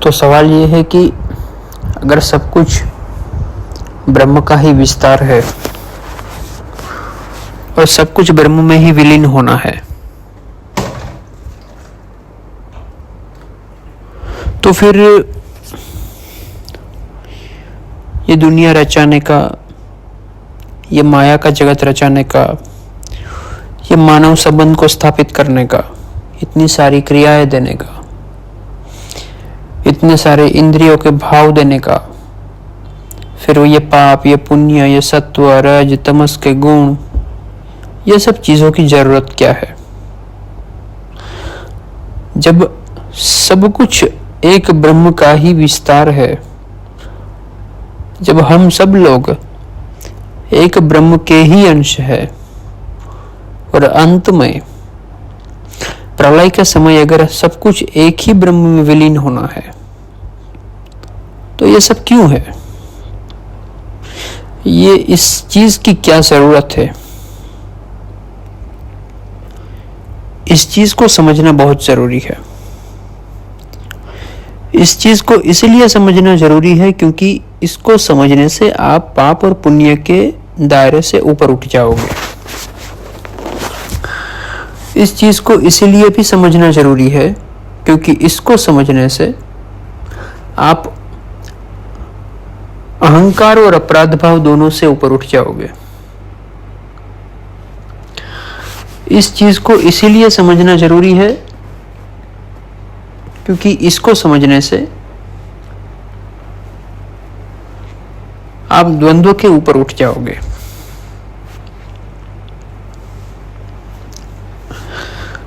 तो सवाल ये है कि अगर सब कुछ ब्रह्म का ही विस्तार है और सब कुछ ब्रह्म में ही विलीन होना है, तो फिर ये दुनिया रचाने का, ये माया का जगत रचाने का, ये मानव संबंध को स्थापित करने का, इतनी सारी क्रियाएं देने का, इतने सारे इंद्रियों के भाव देने का, फिर ये पाप, ये पुण्य, ये सत्व, रज, तमस के गुण, ये सब चीजों की जरूरत क्या है? जब सब कुछ एक ब्रह्म का ही विस्तार है, जब हम सब लोग एक ब्रह्म के ही अंश है और अंत में प्रलय के समय अगर सब कुछ एक ही ब्रह्म में विलीन होना है, तो ये सब क्यों है? ये इस चीज की क्या जरूरत है? इस चीज को समझना बहुत जरूरी है। इस चीज को इसलिए समझना जरूरी है क्योंकि इसको समझने से आप पाप और पुण्य के दायरे से ऊपर उठ जाओगे। इस चीज को इसीलिए भी समझना जरूरी है क्योंकि इसको समझने से आप अहंकार और अपराध भाव दोनों से ऊपर उठ जाओगे। इस चीज को इसीलिए समझना जरूरी है क्योंकि इसको समझने से आप द्वंद्व के ऊपर उठ जाओगे।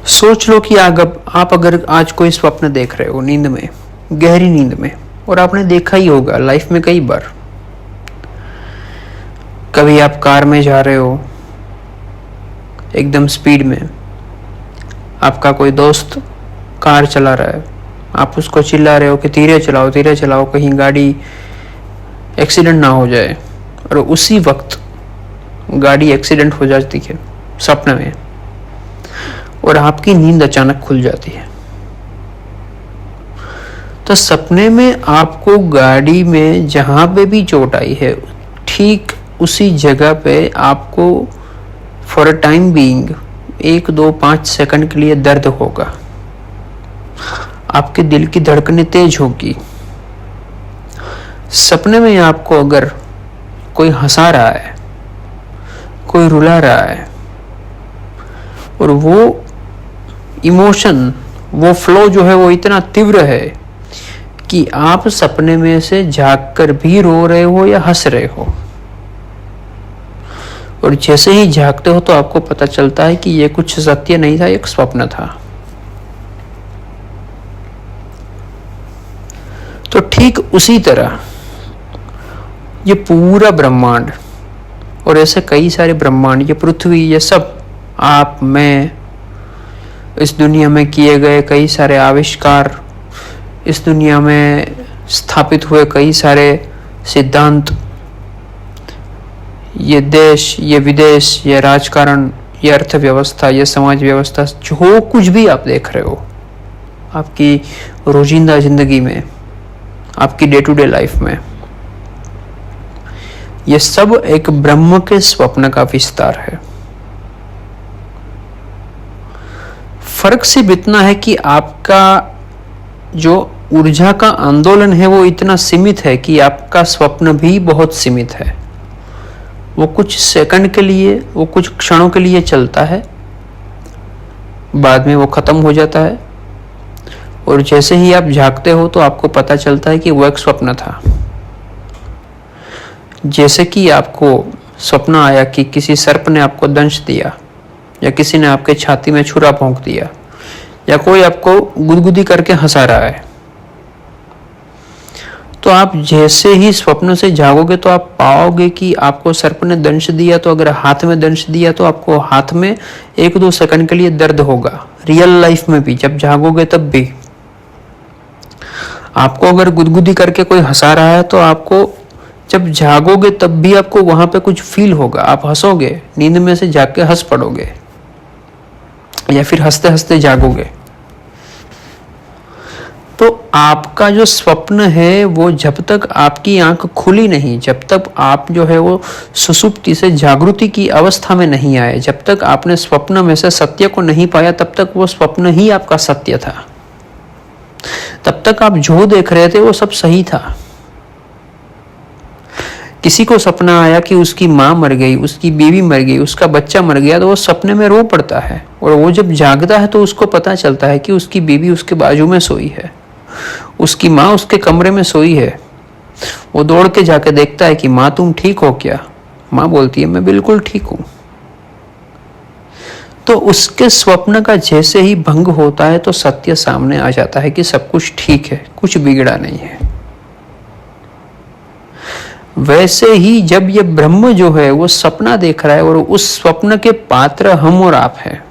सोच लो कि आप अगर आज कोई स्वप्न देख रहे हो नींद में, गहरी नींद में, और आपने देखा ही होगा लाइफ में कई बार। कभी आप कार में जा रहे हो एकदम स्पीड में, आपका कोई दोस्त कार चला रहा है, आप उसको चिल्ला रहे हो कि धीरे चलाओ, कहीं गाड़ी एक्सीडेंट ना हो जाए, और उसी वक्त गाड़ी एक्सीडेंट हो जाती है सपने में, और आपकी नींद अचानक खुल जाती है। तो सपने में आपको गाड़ी में जहां पे भी चोट आई है, ठीक उसी जगह पे आपको for a time being 1, 2, 5 second के लिए दर्द होगा। आपके दिल की धड़कनें तेज होगी। सपने में आपको अगर कोई हंसा रहा है, कोई रुला रहा है, और वो इमोशन, वो फ्लो जो है वो इतना तीव्र है कि आप सपने में से जाग कर भी रो रहे हो या हंस रहे हो, और जैसे ही जागते हो तो आपको पता चलता है कि ये कुछ सत्य नहीं था, एक स्वप्न था। तो ठीक उसी तरह ये पूरा ब्रह्मांड, और ऐसे कई सारे ब्रह्मांड, ये पृथ्वी, ये सब, आप, मैं, इस दुनिया में किए गए कई सारे आविष्कार, इस दुनिया में स्थापित हुए कई सारे सिद्धांत, ये देश, ये विदेश, ये राजकारण, ये अर्थव्यवस्था, ये समाज व्यवस्था, जो कुछ भी आप देख रहे हो आपकी रोजिंदा जिंदगी में, आपकी डे टू डे लाइफ में, ये सब एक ब्रह्म के स्वप्न का विस्तार है। फर्क सिर्फ इतना है कि आपका जो ऊर्जा का आंदोलन है वो इतना सीमित है कि आपका स्वप्न भी बहुत सीमित है। वो कुछ सेकंड के लिए, वो कुछ क्षणों के लिए चलता है, बाद में वो खत्म हो जाता है, और जैसे ही आप जागते हो तो आपको पता चलता है कि वो एक स्वप्न था। जैसे कि आपको स्वप्न आया कि किसी सर्प ने आपको दंश दिया, या किसी ने आपके छाती में छुरा भोंक दिया, या कोई आपको गुदगुदी करके हंसा रहा है, तो आप जैसे ही स्वप्न से जागोगे तो आप पाओगे कि आपको सर्प ने दंश दिया, तो अगर हाथ में दंश दिया तो आपको हाथ में 1-2 सेकंड के लिए दर्द होगा। रियल लाइफ में भी जब जागोगे तब भी आपको अगर गुदगुदी करके कोई हंसा रहा है, तो आपको जब जागोगे तब भी आपको वहां पे कुछ फील होगा, आप हंसोगे, नींद में से जाग के हंस पड़ोगे, या फिर हंसते हंसते जागोगे। तो आपका जो स्वप्न है वो जब तक आपकी आंख खुली नहीं, जब तक आप जो है वो सुसुप्ति से जागृति की अवस्था में नहीं आए, जब तक आपने स्वप्न में से सत्य को नहीं पाया, तब तक वो स्वप्न ही आपका सत्य था। तब तक आप जो देख रहे थे वो सब सही था। किसी को सपना आया कि उसकी माँ मर गई, उसकी बीवी मर गई, उसका बच्चा मर गया, तो वो सपने में रो पड़ता है। और वो जब जागता है तो उसको पता चलता है कि उसकी बीवी उसके बाजू में सोई है, उसकी माँ उसके कमरे में सोई है। वो दौड़ के जाके देखता है कि माँ तुम ठीक हो क्या? माँ बोलती है मैं बिल्कुल ठीक हूं। तो उसके स्वप्न का जैसे ही भंग होता है तो सत्य सामने आ जाता है कि सब कुछ ठीक है, कुछ बिगड़ा नहीं है। वैसे ही जब ये ब्रह्म जो है वो सपना देख रहा है और उस स्वप्न के पात्र हम और आप हैं।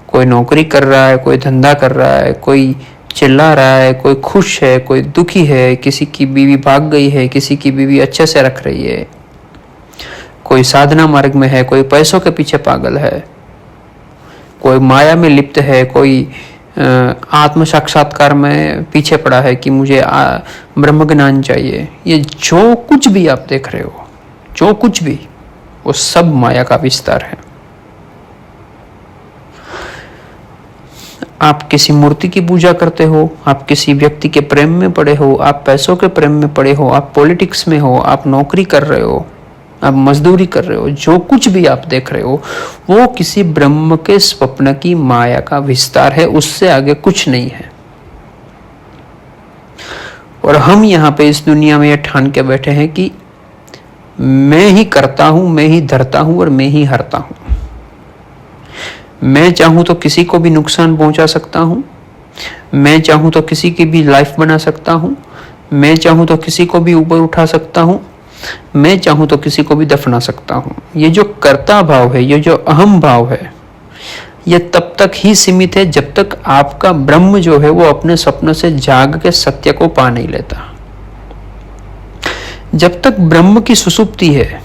कोई नौकरी कर रहा है, कोई धंधा कर रहा है, कोई चिल्ला रहा है, कोई खुश है, कोई दुखी है, किसी की बीवी भाग गई है, किसी की बीवी अच्छे से रख रही है, कोई साधना मार्ग में है, कोई पैसों के पीछे पागल है, कोई माया में लिप्त है, कोई आत्म साक्षात्कार में पीछे पड़ा है कि मुझे ब्रह्म ज्ञान चाहिए। ये जो कुछ भी आप देख रहे हो, जो कुछ भी, वो सब माया का विस्तार है। आप किसी मूर्ति की पूजा करते हो, आप किसी व्यक्ति के प्रेम में पड़े हो, आप पैसों के प्रेम में पड़े हो, आप पॉलिटिक्स में हो, आप नौकरी कर रहे हो, आप मजदूरी कर रहे हो, जो कुछ भी आप देख रहे हो वो किसी ब्रह्म के स्वप्न की माया का विस्तार है, उससे आगे कुछ नहीं है। और हम यहाँ पे इस दुनिया में ये ठान के बैठे हैं कि मैं ही करता हूं, मैं ही धरता हूं और मैं ही हरता हूं। मैं चाहूं तो किसी को भी नुकसान पहुंचा सकता हूं, मैं चाहूं तो किसी की भी लाइफ बना सकता हूं, मैं चाहूं तो किसी को भी ऊपर उठा सकता हूं, मैं चाहूं तो किसी को भी दफना सकता हूं। ये जो कर्ता भाव है, ये जो अहम भाव है, ये तब तक ही सीमित है जब तक आपका ब्रह्म जो है वो अपने स्वप्न से जाग के सत्य को पा नहीं लेता। जब तक ब्रह्म की सुसुप्ति है,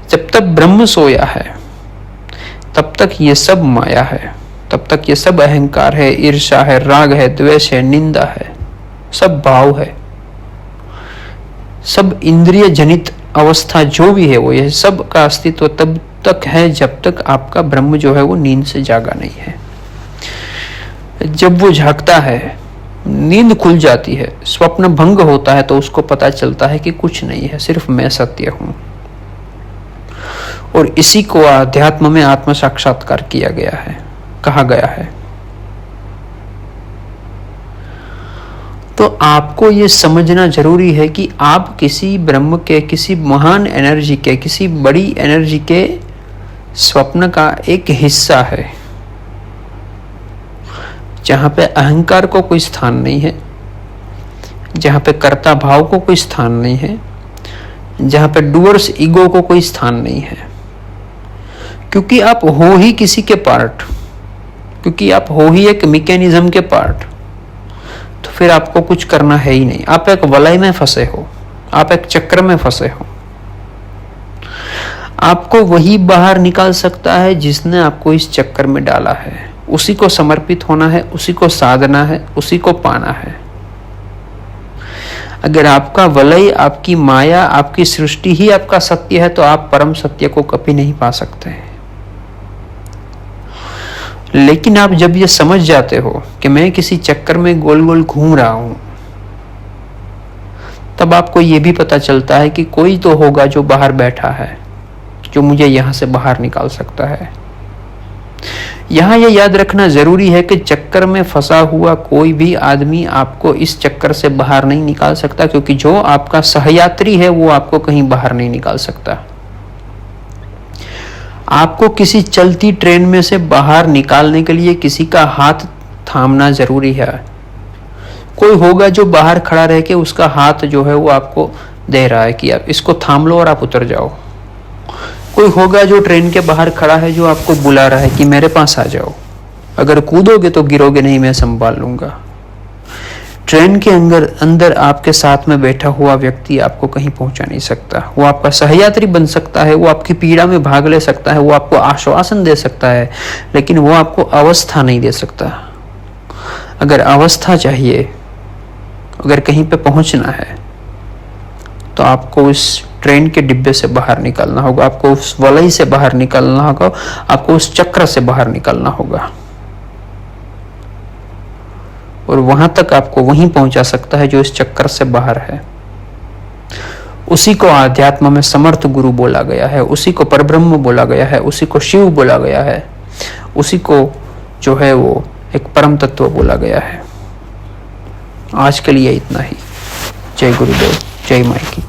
जब तक ब्रह्म सोया है, तब तक ये सब माया है, तब तक ये सब अहंकार है, ईर्ष्या है, राग है, द्वेष है, निंदा है, सब भाव है, सब इंद्रिय जनित अवस्था जो भी है वो, ये सब का अस्तित्व तब तक है जब तक आपका ब्रह्म जो है वो नींद से जागा नहीं है। जब वो जागता है, नींद खुल जाती है, स्वप्न भंग होता है, तो उसको पता चलता है कि कुछ नहीं है, सिर्फ मैं सत्य हूं। और इसी को अध्यात्म में आत्म साक्षात्कार किया गया है, कहा गया है। तो आपको ये समझना जरूरी है कि आप किसी ब्रह्म के, किसी महान एनर्जी के, किसी बड़ी एनर्जी के स्वप्न का एक हिस्सा है, जहां पे अहंकार को कोई स्थान नहीं है, जहां पे कर्ता भाव को कोई स्थान नहीं है, जहां पे डूअर्स ईगो को कोई स्थान नहीं है। क्योंकि आप हो ही किसी के पार्ट, क्योंकि आप हो ही एक मैकेनिज्म के पार्ट, तो फिर आपको कुछ करना है ही नहीं। आप एक वलय में फंसे हो, आप एक चक्र में फंसे हो। आपको वही बाहर निकाल सकता है जिसने आपको इस चक्कर में डाला है। उसी को समर्पित होना है, उसी को साधना है, उसी को पाना है। अगर आपका वलय, आपकी माया, आपकी सृष्टि ही आपका सत्य है, तो आप परम सत्य को कभी नहीं पा सकते। लेकिन आप जब ये समझ जाते हो कि मैं किसी चक्कर में गोल गोल घूम रहा हूं, तब आपको ये भी पता चलता है कि कोई तो होगा जो बाहर बैठा है, जो मुझे यहां से बाहर निकाल सकता है। यहां यह याद रखना जरूरी है कि चक्कर में फंसा हुआ कोई भी आदमी आपको इस चक्कर से बाहर नहीं निकाल सकता, क्योंकि जो आपका सहयात्री है वो आपको कहीं बाहर नहीं निकाल सकता। आपको किसी चलती ट्रेन में से बाहर निकालने के लिए किसी का हाथ थामना जरूरी है। कोई होगा जो बाहर खड़ा रह के उसका हाथ जो है वो आपको दे रहा है कि आप इसको थाम लो और आप उतर जाओ। कोई होगा जो ट्रेन के बाहर खड़ा है, जो आपको बुला रहा है कि मेरे पास आ जाओ, अगर कूदोगे तो गिरोगे नहीं, मैं संभाल लूंगा। ट्रेन के अंदर आपके साथ में बैठा हुआ व्यक्ति आपको कहीं पहुंचा नहीं सकता। वो आपका सहयात्री बन सकता है, वो आपकी पीड़ा में भाग ले सकता है, वो आपको आश्वासन दे सकता है, लेकिन वो आपको अवस्था नहीं दे सकता। अगर अवस्था चाहिए, अगर कहीं पे पहुंचना है, तो आपको उस ट्रेन के डिब्बे से बाहर निकलना होगा, आपको उस वलय से बाहर निकलना होगा, आपको उस चक्र से बाहर निकलना होगा। और वहां तक आपको वहीं पहुंचा सकता है जो इस चक्कर से बाहर है। उसी को आध्यात्म में समर्थ गुरु बोला गया है, उसी को परब्रह्म बोला गया है, उसी को शिव बोला गया है, उसी को जो है वो एक परम तत्व बोला गया है। आज के लिए इतना ही। जय गुरुदेव, जय माई की।